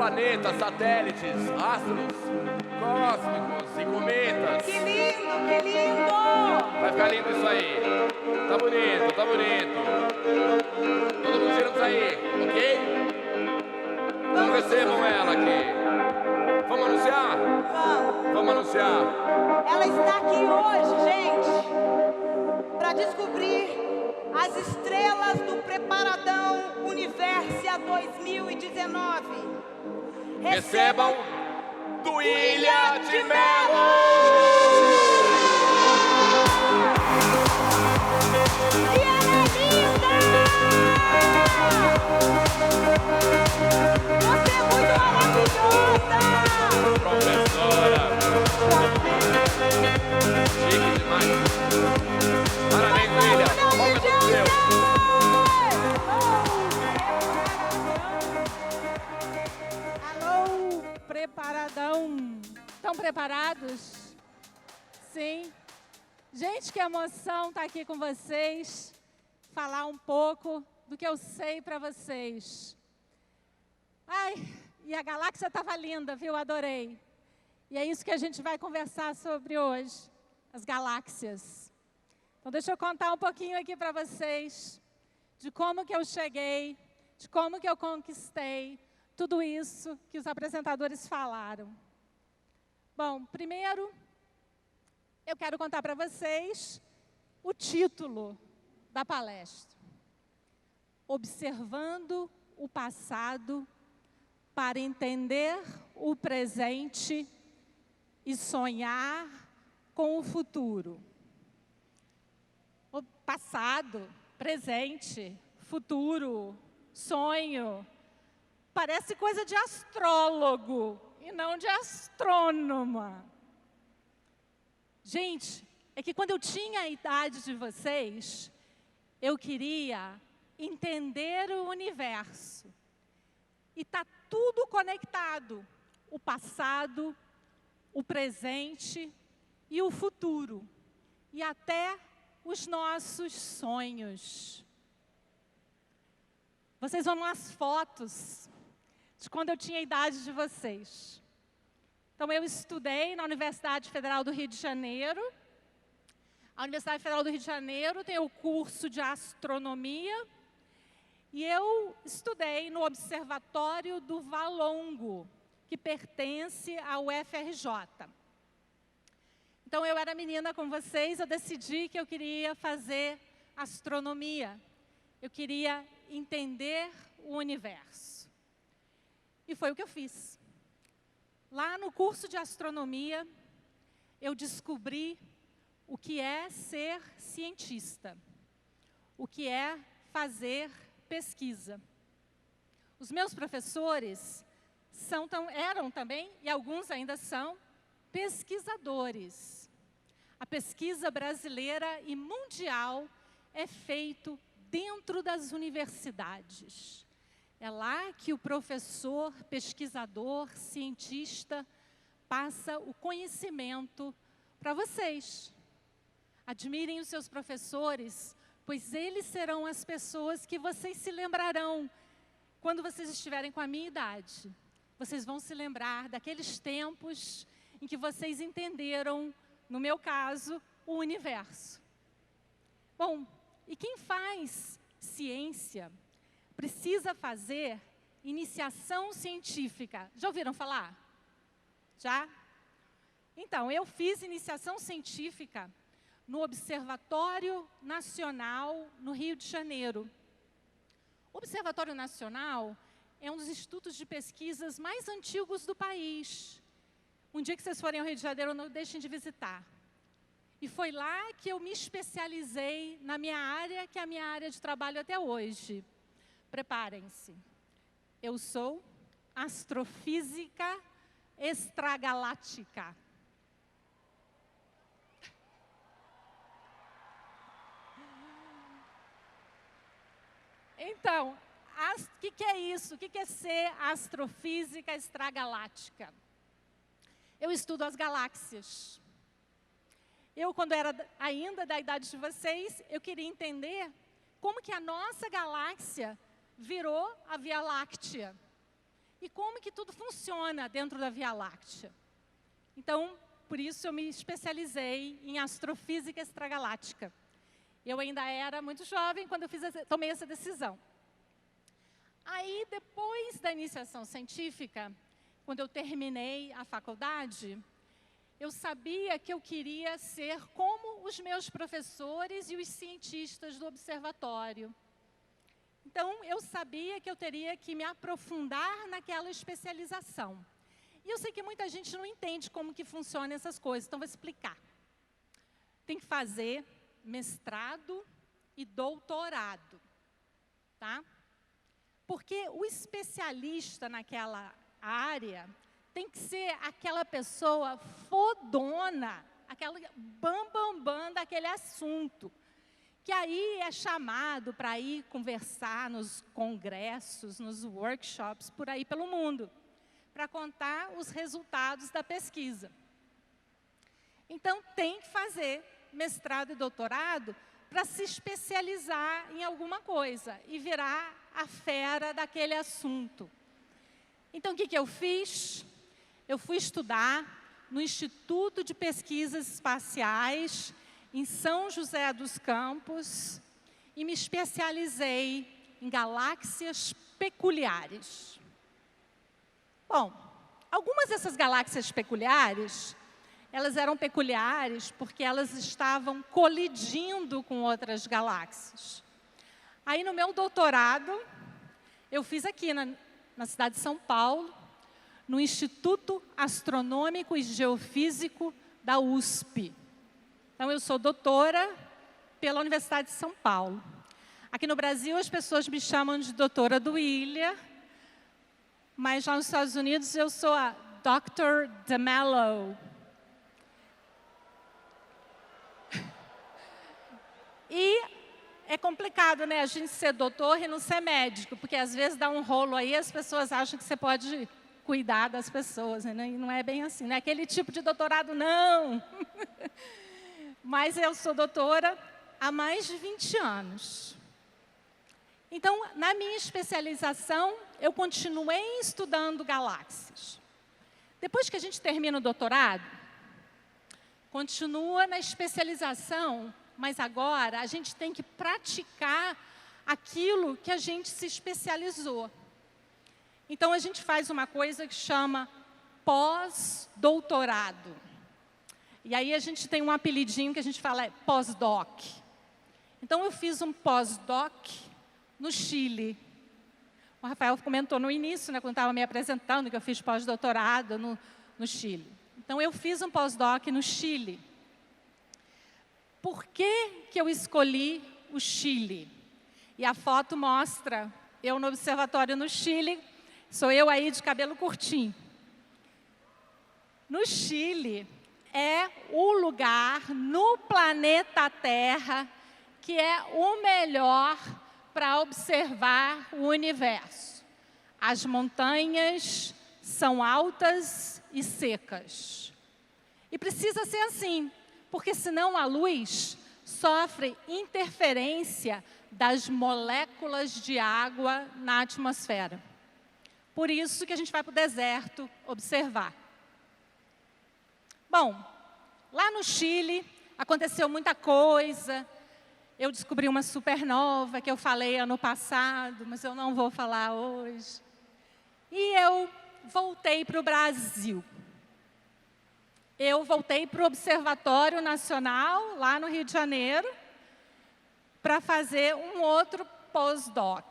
planetas, satélites, astros cósmicos e cometas. Que lindo, que lindo! Vai ficar lindo isso aí. Tá bonito, tá bonito. Todo mundo girando isso aí, ok? Então recebam ela aqui. Vamos anunciar? Vamos. Vamos anunciar. Ela está aqui hoje, gente, para descobrir as estrelas do Preparadão Universia 2019. Recebam Duília de Mello! E ela é linda! Você é muito maravilhosa! Professora! Chique demais! Parabéns, Duília! Palmas pro seu! Alô, preparadão. Estão preparados? Sim. Gente, que emoção estar aqui com vocês, falar um pouco do que eu sei para vocês. Ai, e a galáxia estava linda, viu? Adorei. E é isso que a gente vai conversar sobre hoje, as galáxias. Então, deixa eu contar um pouquinho aqui para vocês de como que eu cheguei, de como que eu conquistei tudo isso que os apresentadores falaram. Bom, primeiro, eu quero contar para vocês o título da palestra. Observando o passado para entender o presente e sonhar com o futuro. O passado, presente, futuro, sonho, parece coisa de astrólogo e não de astrônoma. Gente, é que quando eu tinha a idade de vocês, eu queria entender o universo. E está tudo conectado, o passado, o presente e o futuro. E até os nossos sonhos. Vocês vão nas fotos de quando eu tinha a idade de vocês. Então, eu estudei na Universidade Federal do Rio de Janeiro. A Universidade Federal do Rio de Janeiro tem o curso de astronomia. E eu estudei no Observatório do Valongo, que pertence ao UFRJ. Então, eu era menina com vocês, eu decidi que eu queria fazer astronomia. Eu queria entender o universo. E foi o que eu fiz. Lá no curso de astronomia, eu descobri o que é ser cientista, o que é fazer pesquisa. Os meus professores eram também, e alguns ainda são, pesquisadores. A pesquisa brasileira e mundial é feita dentro das universidades. É lá que o professor, pesquisador, cientista, passa o conhecimento para vocês. Admirem os seus professores, pois eles serão as pessoas que vocês se lembrarão quando vocês estiverem com a minha idade. Vocês vão se lembrar daqueles tempos em que vocês entenderam, no meu caso, o universo. Bom, e quem faz ciência precisa fazer iniciação científica. Já ouviram falar? Já? Então, eu fiz iniciação científica no Observatório Nacional, no Rio de Janeiro. O Observatório Nacional é um dos institutos de pesquisas mais antigos do país. Um dia que vocês forem ao Rio de Janeiro, não deixem de visitar. E foi lá que eu me especializei na minha área, que é a minha área de trabalho até hoje. Preparem-se. Eu sou astrofísica extragaláctica. Então, o que é isso? O que é ser astrofísica extragaláctica? Eu estudo as galáxias. Eu, quando era ainda da idade de vocês, eu queria entender como que a nossa galáxia virou a Via Láctea. e como que tudo funciona dentro da Via Láctea. Então, por isso eu me especializei em astrofísica extragaláctica. Eu ainda era muito jovem quando tomei essa decisão. Aí, depois da iniciação científica, quando eu terminei a faculdade, eu sabia que eu queria ser como os meus professores e os cientistas do observatório. Então, eu sabia que eu teria que me aprofundar naquela especialização. E eu sei que muita gente não entende como que funcionam essas coisas, então vou explicar. Tem que fazer mestrado e doutorado, tá? Porque o especialista naquela área tem que ser aquela pessoa fodona, aquela bam daquele assunto, que aí é chamado para ir conversar nos congressos, nos workshops, por aí pelo mundo, para contar os resultados da pesquisa. Então, tem que fazer mestrado e doutorado para se especializar em alguma coisa e virar a fera daquele assunto. Então, o que eu fiz? Eu fui estudar no Instituto de Pesquisas Espaciais, em São José dos Campos, e me especializei em galáxias peculiares. Bom, algumas dessas galáxias peculiares, elas eram peculiares porque elas estavam colidindo com outras galáxias. Aí, no meu doutorado, eu fiz aqui na cidade de São Paulo, no Instituto Astronômico e Geofísico da USP. Então, eu sou doutora pela Universidade de São Paulo. Aqui no Brasil, as pessoas me chamam de doutora Duília, mas lá nos Estados Unidos, eu sou a Dr. DeMello. E é complicado, né, a gente ser doutor e não ser médico, porque às vezes dá um rolo aí, as pessoas acham que você pode cuidar das pessoas, né? E não é bem assim, não é aquele tipo de doutorado, não. Mas eu sou doutora há mais de 20 anos. Então, na minha especialização, eu continuei estudando galáxias. Depois que a gente termina o doutorado, continua na especialização, mas agora a gente tem que praticar aquilo que a gente se especializou. Então, a gente faz uma coisa que chama pós-doutorado. E aí a gente tem um apelidinho que a gente fala pós-doc. Então, eu fiz um pós-doc no Chile. O Rafael comentou no início, né, quando estava me apresentando, que eu fiz pós-doutorado no Chile. Então, eu fiz um pós-doc no Chile. Por que eu escolhi o Chile? E a foto mostra eu no observatório no Chile, sou eu aí de cabelo curtinho. No Chile, é o lugar no planeta Terra que é o melhor para observar o universo. As montanhas são altas e secas. E precisa ser assim, porque senão a luz sofre interferência das moléculas de água na atmosfera. Por isso que a gente vai para o deserto observar. Bom, lá no Chile aconteceu muita coisa. Eu descobri uma supernova que eu falei ano passado, mas eu não vou falar hoje. E eu voltei para o Brasil. Eu voltei para o Observatório Nacional, lá no Rio de Janeiro, para fazer um outro pós-doc.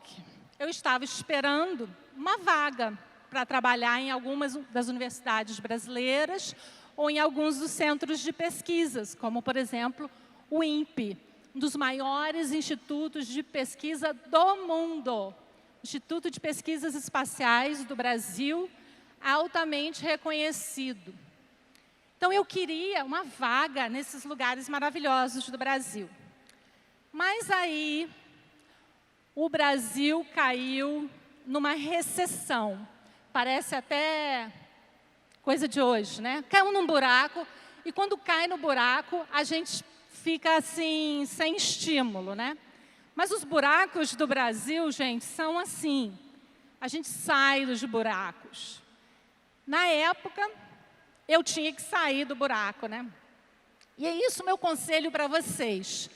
Eu estava esperando uma vaga para trabalhar em algumas das universidades brasileiras ou em alguns dos centros de pesquisas, como, por exemplo, o INPE, um dos maiores institutos de pesquisa do mundo. Instituto de Pesquisas Espaciais do Brasil, altamente reconhecido. Então, eu queria uma vaga nesses lugares maravilhosos do Brasil. Mas aí, o Brasil caiu numa recessão. Parece até coisa de hoje, né? Caiu num buraco, e quando cai no buraco, a gente fica assim, sem estímulo, né? Mas os buracos do Brasil, gente, são assim. a gente sai dos buracos. Na época, eu tinha que sair do buraco, né? E é isso meu conselho para vocês.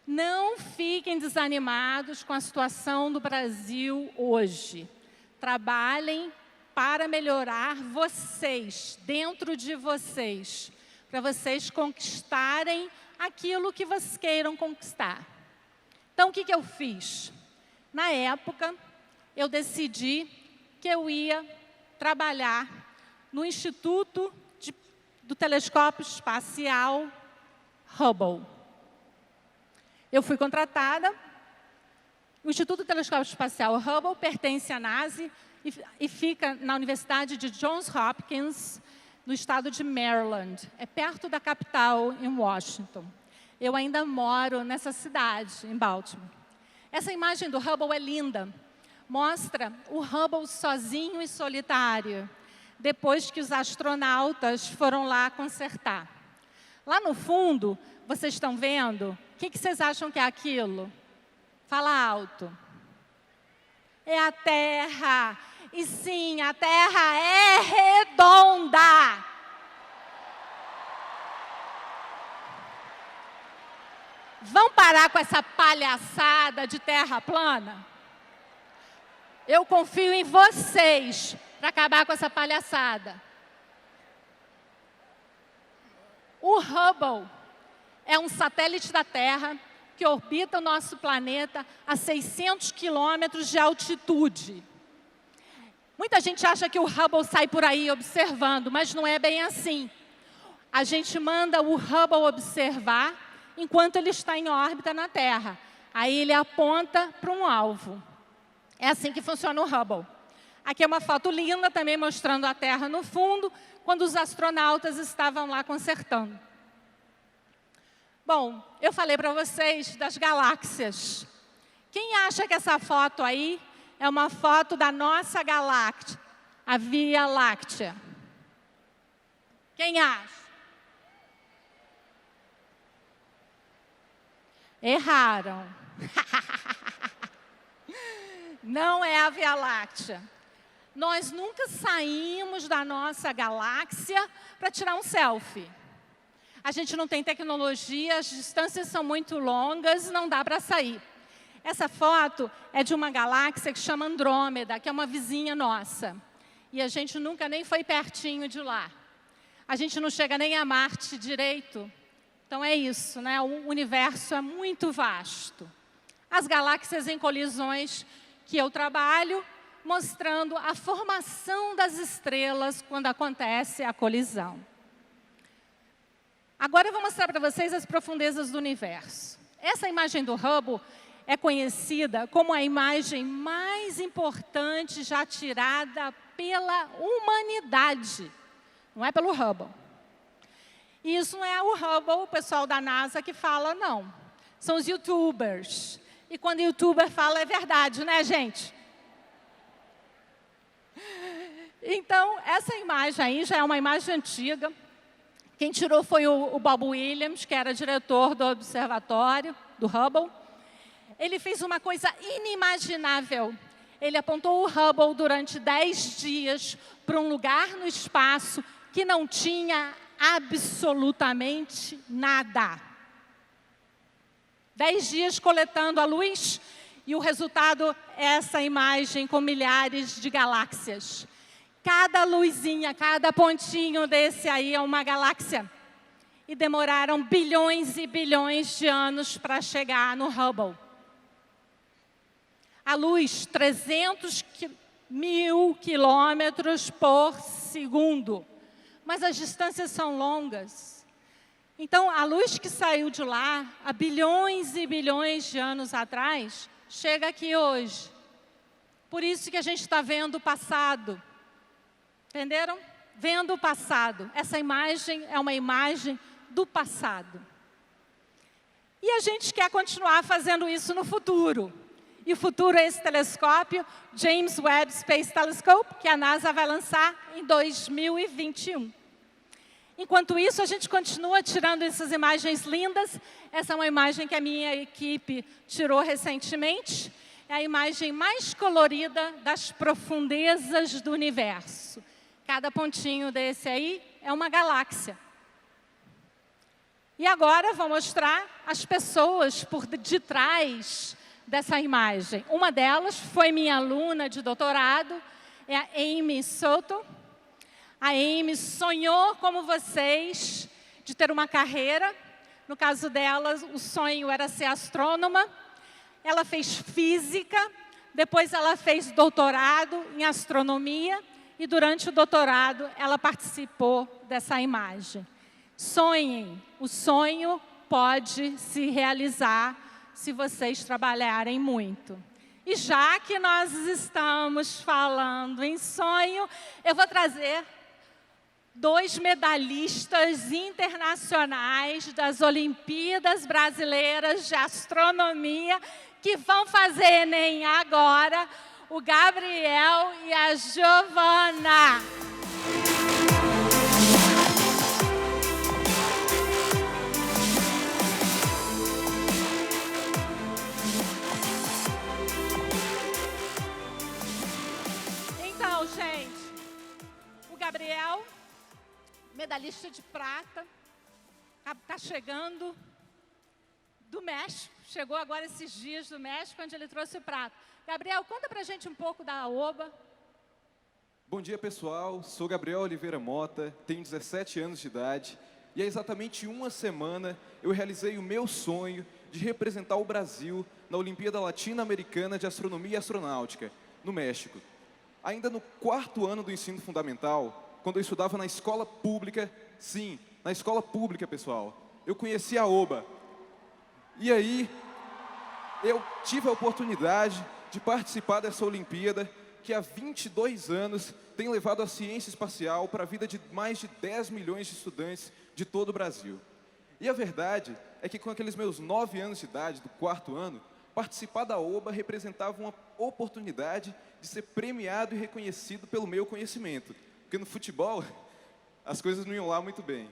Não fiquem desanimados com a situação do Brasil hoje. Trabalhem para melhorar vocês, dentro de vocês, para vocês conquistarem aquilo que vocês queiram conquistar. Então, o que eu fiz? Na época, eu decidi que eu ia trabalhar no Instituto do Telescópio Espacial Hubble. Eu fui contratada. O Instituto do Telescópio Espacial Hubble pertence à NASA e fica na Universidade de Johns Hopkins, no estado de Maryland. É perto da capital, em Washington. Eu ainda moro nessa cidade, em Baltimore. Essa imagem do Hubble é linda. Mostra o Hubble sozinho e solitário, depois que os astronautas foram lá consertar. Lá no fundo, vocês estão vendo? O que vocês acham que é aquilo? Fala alto. É a Terra. E sim, a Terra é redonda. Vão parar com essa palhaçada de terra plana? Eu confio em vocês para acabar com essa palhaçada. O Hubble é um satélite da Terra que orbita o nosso planeta a 600 quilômetros de altitude. Muita gente acha que o Hubble sai por aí observando, mas não é bem assim. A gente manda o Hubble observar enquanto ele está em órbita na Terra. Aí ele aponta para um alvo. É assim que funciona o Hubble. Aqui é uma foto linda também mostrando a Terra no fundo, quando os astronautas estavam lá consertando. Bom, eu falei para vocês das galáxias. Quem acha que essa foto aí é uma foto da nossa galáxia, a Via Láctea? Quem acha? Erraram. Não é a Via Láctea. Nós nunca saímos da nossa galáxia para tirar um selfie. A gente não tem tecnologia, as distâncias são muito longas, não dá para sair. Essa foto é de uma galáxia que chama Andrômeda, que é uma vizinha nossa. E a gente nunca nem foi pertinho de lá. A gente não chega nem a Marte direito. Então é isso, né? O universo é muito vasto. As galáxias em colisões que eu trabalho, mostrando a formação das estrelas quando acontece a colisão. Agora eu vou mostrar para vocês as profundezas do universo. Essa imagem do Hubble é conhecida como a imagem mais importante já tirada pela humanidade. Não é pelo Hubble. E isso não é o Hubble, o pessoal da NASA que fala, não. São os YouTubers. E quando o YouTuber fala, é verdade, né, gente? Então, essa imagem aí já é uma imagem antiga. Quem tirou foi o Bob Williams, que era diretor do observatório, do Hubble. Ele fez uma coisa inimaginável. Ele apontou o Hubble durante 10 dias para um lugar no espaço que não tinha absolutamente nada. 10 dias coletando a luz e o resultado é essa imagem com milhares de galáxias. Cada luzinha, cada pontinho desse aí é uma galáxia. E demoraram bilhões e bilhões de anos para chegar no Hubble. A luz, 300.000 quilômetros por segundo. Mas as distâncias são longas. Então, a luz que saiu de lá, há bilhões e bilhões de anos atrás, chega aqui hoje. Por isso que a gente está vendo o passado. Entenderam? Vendo o passado. Essa imagem é uma imagem do passado. E a gente quer continuar fazendo isso no futuro. E o futuro é esse telescópio, James Webb Space Telescope, que a NASA vai lançar em 2021. Enquanto isso, a gente continua tirando essas imagens lindas. Essa é uma imagem que a minha equipe tirou recentemente. é a imagem mais colorida das profundezas do universo. Cada pontinho desse aí é uma galáxia. E agora vou mostrar as pessoas por detrás dessa imagem. Uma delas foi minha aluna de doutorado, é a Amy Soto. A Amy sonhou, como vocês, de ter uma carreira. No caso dela, o sonho era ser astrônoma. Ela fez física, depois ela fez doutorado em astronomia e durante o doutorado ela participou dessa imagem. Sonhem, o sonho pode se realizar se vocês trabalharem muito. E já que nós estamos falando em sonho, eu vou trazer 2 medalhistas internacionais das Olimpíadas Brasileiras de Astronomia que vão fazer Enem agora, o Gabriel e a Giovana. Então, gente, o Gabriel, medalhista de prata, está chegando do México, chegou agora esses dias do México, onde ele trouxe o prata. Gabriel, conta pra gente um pouco da AOBA. Bom dia, pessoal. Sou Gabriel Oliveira Mota, tenho 17 anos de idade e há exatamente uma semana eu realizei o meu sonho de representar o Brasil na Olimpíada Latino-Americana de Astronomia e Astronáutica, no México. Ainda no 4º ano do ensino fundamental, quando eu estudava na escola pública, sim, na escola pública, pessoal, eu conheci a AOBA. E aí, eu tive a oportunidade de participar dessa Olimpíada, que há 22 anos tem levado a ciência espacial para a vida de mais de 10 milhões de estudantes de todo o Brasil. E a verdade é que com aqueles meus 9 anos de idade, do 4º ano, participar da AOBA representava uma oportunidade de ser premiado e reconhecido pelo meu conhecimento. Porque no futebol, as coisas não iam lá muito bem.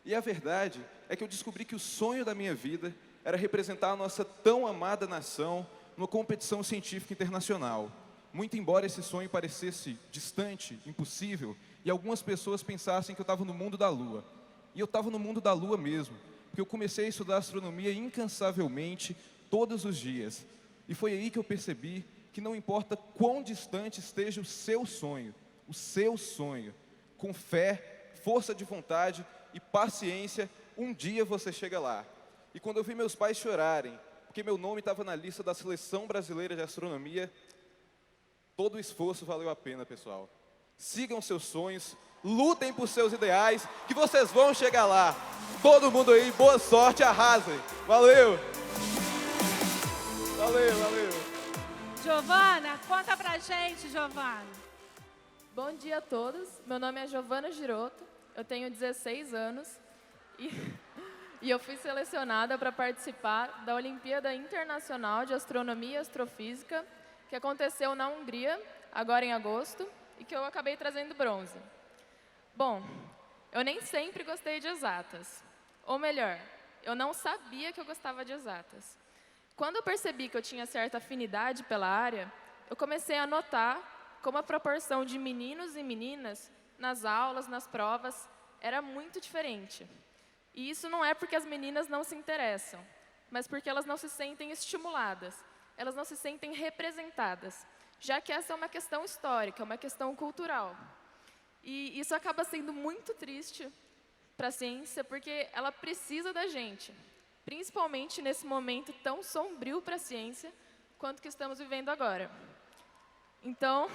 E a verdade é que eu descobri que o sonho da minha vida era representar a nossa tão amada nação numa competição científica internacional. Muito embora esse sonho parecesse distante, impossível, e algumas pessoas pensassem que eu estava no mundo da Lua. E eu estava no mundo da Lua mesmo, porque eu comecei a estudar astronomia incansavelmente, todos os dias. E foi aí que eu percebi que não importa quão distante esteja o seu sonho, com fé, força de vontade e paciência, um dia você chega lá. E quando eu vi meus pais chorarem, porque meu nome estava na lista da Seleção Brasileira de Astronomia, todo o esforço valeu a pena, pessoal. Sigam seus sonhos, lutem por seus ideais, que vocês vão chegar lá. Todo mundo aí, boa sorte, arrasem. Valeu! Valeu, valeu. Giovana, conta pra gente, Giovana. Bom dia a todos, meu nome é Giovana Giroto, eu tenho 16 anos e eu fui selecionada para participar da Olimpíada Internacional de Astronomia e Astrofísica, que aconteceu na Hungria, agora em agosto, e que eu acabei trazendo bronze. Bom, eu nem sempre gostei de exatas, ou melhor, eu não sabia que eu gostava de exatas. Quando eu percebi que eu tinha certa afinidade pela área, eu comecei a notar como a proporção de meninos e meninas nas aulas, nas provas, era muito diferente. E isso não é porque as meninas não se interessam, mas porque elas não se sentem estimuladas, elas não se sentem representadas, já que essa é uma questão histórica, uma questão cultural. E isso acaba sendo muito triste para a ciência, porque ela precisa da gente, principalmente nesse momento tão sombrio para a ciência, quanto que estamos vivendo agora. Então,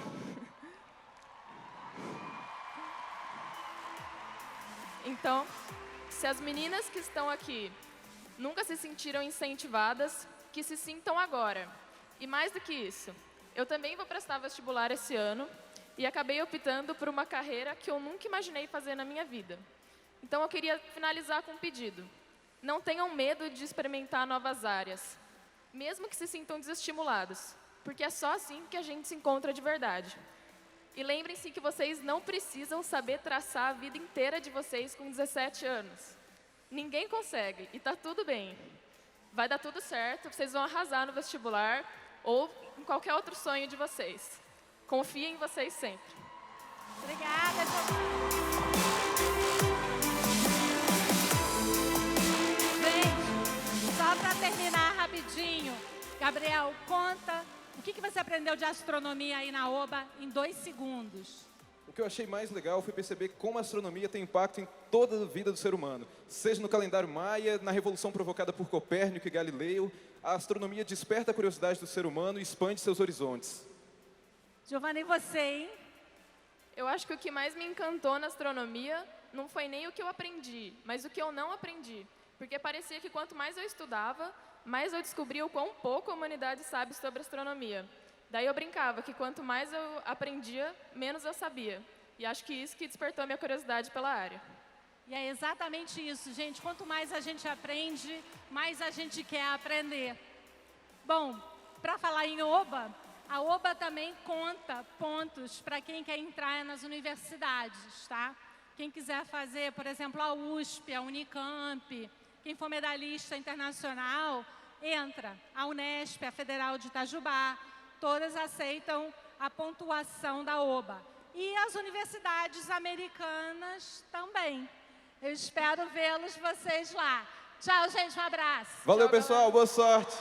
se as meninas que estão aqui nunca se sentiram incentivadas, que se sintam agora. E mais do que isso, eu também vou prestar vestibular esse ano e acabei optando por uma carreira que eu nunca imaginei fazer na minha vida. Então, eu queria finalizar com um pedido. Não tenham medo de experimentar novas áreas, mesmo que se sintam desestimulados, porque é só assim que a gente se encontra de verdade. E lembrem-se que vocês não precisam saber traçar a vida inteira de vocês com 17 anos. Ninguém consegue, e está tudo bem. Vai dar tudo certo, vocês vão arrasar no vestibular. ou em qualquer outro sonho de vocês. Confiem em vocês sempre. Obrigada, Giovana. Gente, só para terminar rapidinho, Gabriel, conta o que você aprendeu de astronomia aí na OBA em 2 segundos. O que eu achei mais legal foi perceber como a astronomia tem impacto em toda a vida do ser humano. Seja no calendário maia, na revolução provocada por Copérnico e Galileu, a astronomia desperta a curiosidade do ser humano e expande seus horizontes. Giovana, e você, hein? Eu acho que o que mais me encantou na astronomia não foi nem o que eu aprendi, mas o que eu não aprendi. Porque parecia que quanto mais eu estudava, mais eu descobria o quão pouco a humanidade sabe sobre astronomia. Daí eu brincava que quanto mais eu aprendia, menos eu sabia. E acho que isso que despertou a minha curiosidade pela área. E é exatamente isso, gente. Quanto mais a gente aprende, mais a gente quer aprender. Bom, para falar em OBA, a OBA também conta pontos para quem quer entrar nas universidades, tá? Quem quiser fazer, por exemplo, a USP, a Unicamp, quem for medalhista internacional, entra. A Unesp, a Federal de Itajubá, todas aceitam a pontuação da OBA. E as universidades americanas também. Eu espero vê-los vocês lá. Tchau, gente, um abraço. Valeu, Tchau, pessoal. galera. Boa sorte.